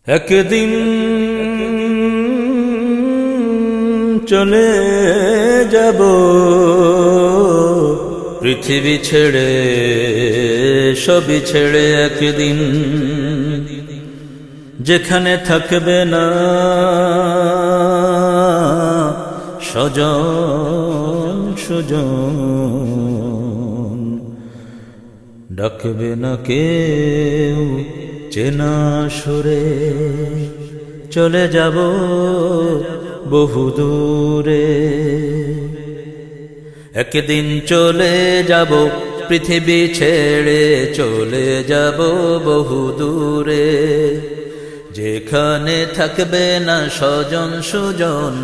একদিন চলে যাব পৃথিবী ছেড়ে, সবই ছেড়ে। একদিন যেখানে থাকবে না স্বজন সুজন, ডাকবে না কেউ চেনা সুরে। চলে যাব বহু দূরে, একদিন চলে যাব পৃথিবী ছেড়ে, চলে যাব বহু দূরে। যেখানে থাকবে না স্বজন সুজন,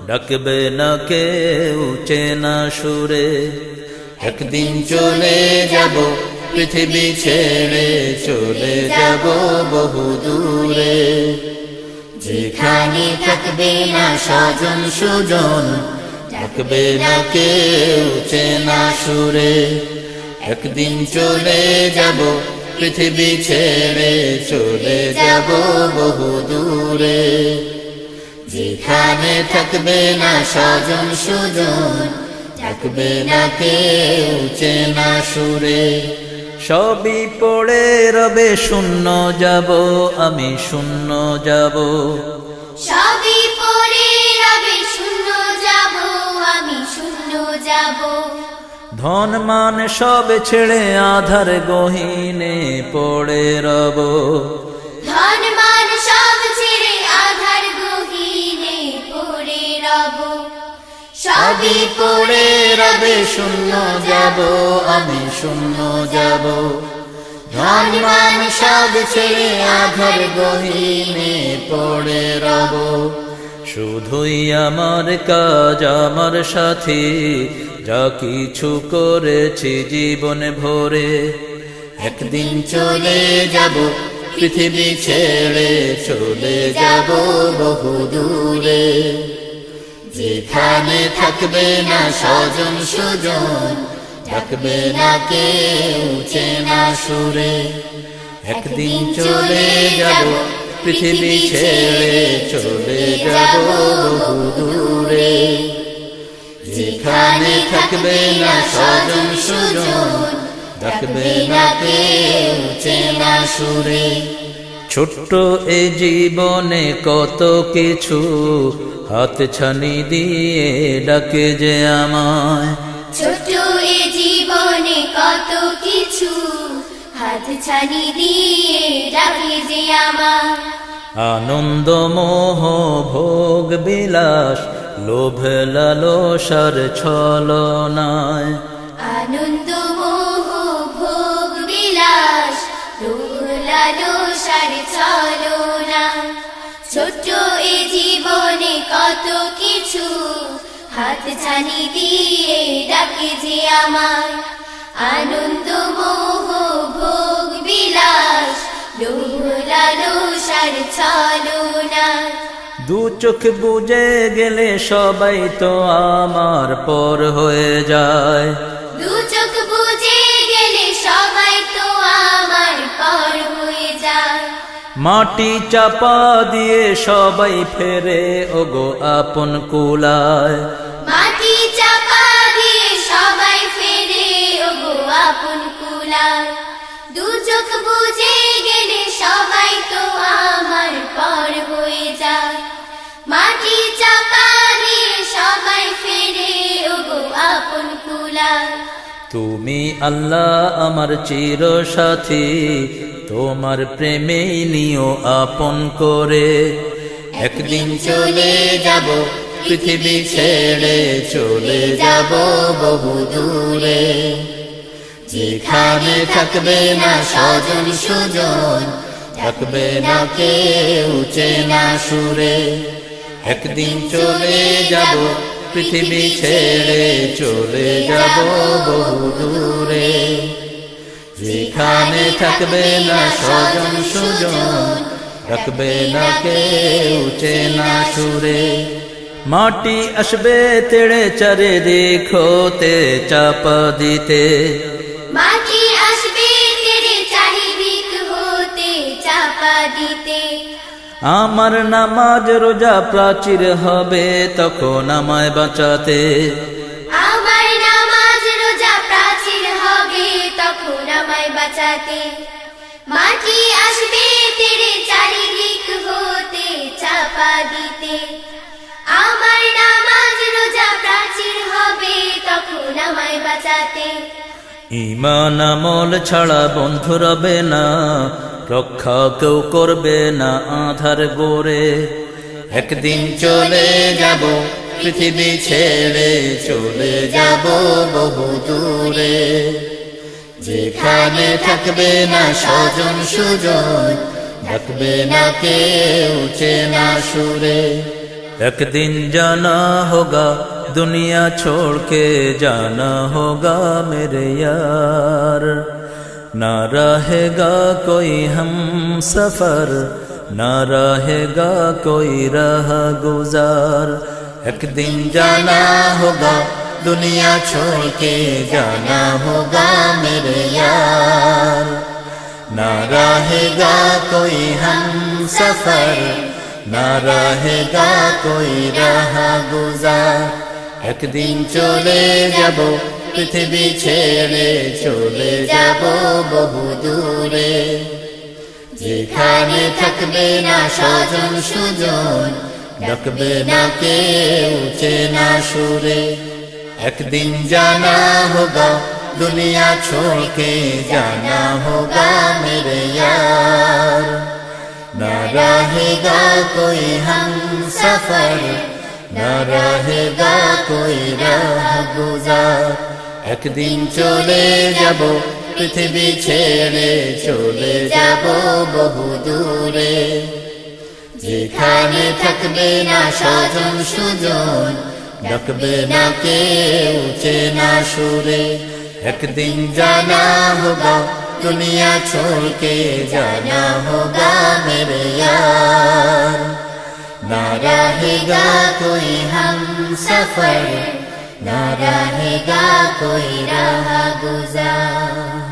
ডাকবে না কেউ চেনা সুরে। একদিন চলে যাব পৃথিবী ছেড়ে, চলে যাব বহু দূরে। যেখানে থাকবে না স্বজন সুজন, ডাকবে না কেউ চেনা সুরে। একদিন চলে যাব পৃথিবী ছেড়ে, চলে যাব বহু দূরে। যেখানে থাকবে না স্বজন সুজন, ডাকবে না কেউ চেনা সুরে। সবই পড়ে রবে শূন্য যাব, আমি শূন্য যাব। সবই পড়ে রবে শূন্য যাব, আমি শূন্য যাব। ধন মান সব ছেড়ে আধার গহীনে পড়ে রব। ধন মান সব ছেড়ে আধার গহীনে পড়ে রব। সবই পড়ে রবে শূন্য যাব, আমি শূন্য যাব। ধন মান সব ছেড়ে আধার গহীনে পড়ে রব। শুধুই আমার কাজ আমার সাথী, যা কিছু করেছি জীবন ভরে। একদিন চলে যাব পৃথিবী ছেড়ে, চলে যাব বহু দূরে। যেখানে থাকবে না স্বজন সুজন, ডাকবে না কেউ চেনা সুরে। একদিন চলে যাব পৃথিবী ছেড়ে, চলে যাব বহু দূরে। যেখানে থাকবে না স্বজন সুজন, ডাকবে না কেউ চেনা সুরে। ছোট্ট এ জীবনে কত কিছু হাত ছানি দিয়ে ডাকে যে আমায়। ছোট এ জীবনে কত কিছু হাত ছানি দিয়ে ডাকে যে আমার। আনন্দ মোহ ভোগ বিলাস, লোভ লালসার ছলনায়। আনন্দ মোহ ভোগ বিলাস, লোভ লালসার ছলনা। ছোট্ট এ জীবনে কত কিছু হাত ছানি দিয়ে ডাকে যে আমার। আনন্দ মোহ ভোগ বিলাস, লোভ লালসার ছলনা। দু চোখ বুঝে গেলে সবাই তো আমার পর হয়ে যায়। দু চোখ বুঝে গেলে সবাই তো আমার পর হয়ে যায়। মাটি চাপা দিয়ে সবাই ফেরে ওগো আপন কুলায়। মাটি চাপা দিয়ে সবাই ফেরে ওগো আপন কুলায়। দু চোখ বুঝে গেলে সবাই তো আমার পর হয়ে যায়। মাটি চাপা দিয়ে সবাই ফেরে ওগো আপন কুলায়। তুমি আল্লাহ আমার চির সাথী, তোমার প্রেমেই নিও আপন করে। একদিন চলে যাব পৃথিবী ছেড়ে, চলে যাব বহু দূরে। যেখানে থাকবে না স্বজন সুজন, ডাকবে না কেউ চেনা সুরে। একদিন চলে যাব পৃথিবী ছেড়ে, চলে যাব বহু দূরে। যেখানে থাকবে না স্বজন সুজন, ডাকবে না কেউ চেনা সুরে। মাটি আসবে তেড়ে চারিদিক হতে চাপা দিতে। মাটি আসবে তেরে চারিদিক হতে চাপা দিতে। আমার নামাজ রোজা প্রাচীর হবে তখন আমায় বাঁচাতে। আমার নামাজ রোজা প্রাচীর হবে তখন আমায় বাঁচাতে। মাটি আসবে তেরে চারিদিক হতে চাপা দিতে। আমার নামাজ রোজা প্রাচীর হবে তখন আমায় বাঁচাতে। ঈমান আমল ছাড়া বন্ধু রবে না, রক্ষা কেউ করবে না আধার গোরে। একদিন চলে যাব পৃথিবী ছেড়ে, চলে যাব বহু দূরে। যেখানে থাকবে না স্বজন সুজন, ডাকবে না কেউ চেনা সুরে। একদিন জানা হোগা दुनिया छोड़ के जाना होगा मेरे यार। ना रहेगा कोई हम सफर, ना रहेगा कोई राह गुजार। एक दिन जाना होगा दुनिया छोड़ के जाना होगा मेरे यार। ना रहेगा कोई हम सफर, ना रहेगा कोई राह गुजार। একদিন চলে যাব পৃথিবী ছেড়ে, চলে যাব বহু দূরে। যেখানে থাকবে না স্বজন সুজন, ডাকবে না কেউ চেনা সুরে। একদিন জানা হোগা দুনিয়া छोड़ के जाना होगा मेरे यार। ना रहेगा कोई हम सफर, ना रहेगा कोई राह गुजार। একদিন চলে যাব পৃথিবী ছেড়ে, চলে যাব বহু দূরে। যেখানে থাকবে না স্বজন সুজন, ডাকবে না কেউ চেনা সুরে। একদিন জানা হোগা দুনিয়া छोड़ के जाना होगा मेरे यार। ना रहेगा कोई हम सफर, ना रहेगा कोई राह गुजार।